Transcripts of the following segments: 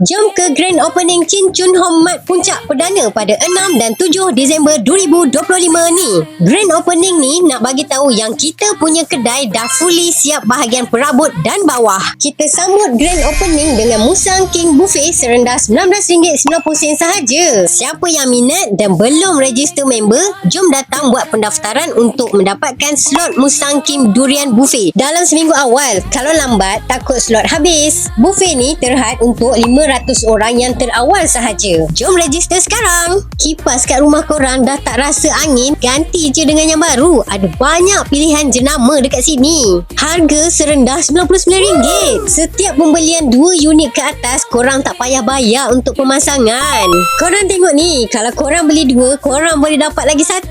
Jom ke grand opening Chin Chun Home Mart Puncak Perdana pada 6 dan 7 Disember 2025 ni. Grand opening ni nak bagi tahu yang kita punya kedai dah fully siap bahagian perabot dan bawah. Kita sambut grand opening dengan Musang King Buffet serendah RM19.90 sahaja. Siapa yang minat dan belum register member, jom datang buat pendaftaran untuk mendapatkan slot Musang King Durian Buffet dalam seminggu awal. Kalau lambat, takut slot habis. Buffet ni terhad untuk 500 orang yang terawal sahaja. Jom register sekarang. Kipas kat rumah korang dah tak rasa angin, ganti je dengan yang baru. Ada banyak pilihan jenama dekat sini. Harga serendah RM99. Setiap pembelian 2 unit ke atas, korang tak payah bayar untuk pemasangan. Korang tengok ni, kalau korang beli 2, korang boleh dapat lagi 1.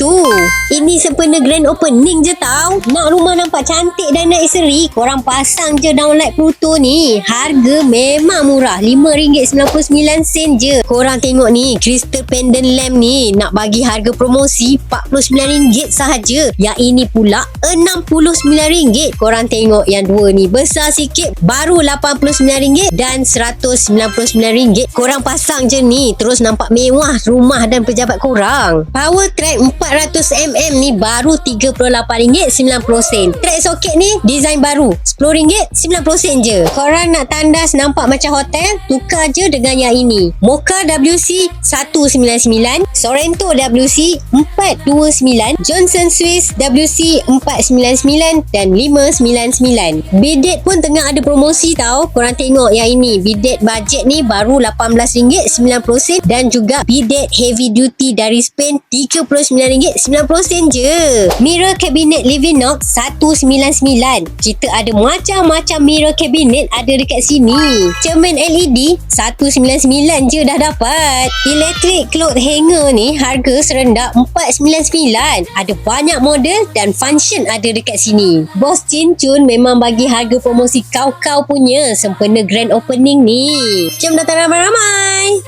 Ini sempena grand opening je tau. Nak rumah nampak cantik dan naik seri, korang pasang je downlight Pluto ni. Harga memang murah, RM5.99 je. Korang tengok ni, crystal pendant lamp ni nak bagi harga promosi RM49 sahaja. Yang ini pula RM69. Korang tengok yang 2 ni besar sikit, baru RM89 dan RM199. Korang pasang je ni, terus nampak mewah rumah dan pejabat korang. Power track 400mm ni baru RM38.90. Track soket ni design baru, RM10.90 je. Korang nak tandas nampak macam hotel, tukar je dengan yang ini. Mocha WC 199, Sorrento WC 429, Johnson Swiss WC 499 dan 599. Bidet pun tengah ada promosi tau. Korang tengok yang ini, bidet budget ni baru RM18.90 dan juga bidet heavy duty dari Spain RM39.90 je. Mirror cabinet living knob 199. Kita ada macam-macam mirror cabinet ada dekat sini. Cermin LED 199 je dah dapat. Electric cloth hanger ni harga serendah RM499. Ada banyak model dan function ada dekat sini. Bos Chin Chun memang bagi harga promosi kau-kau punya sempena grand opening ni. Jom datang ramai-ramai.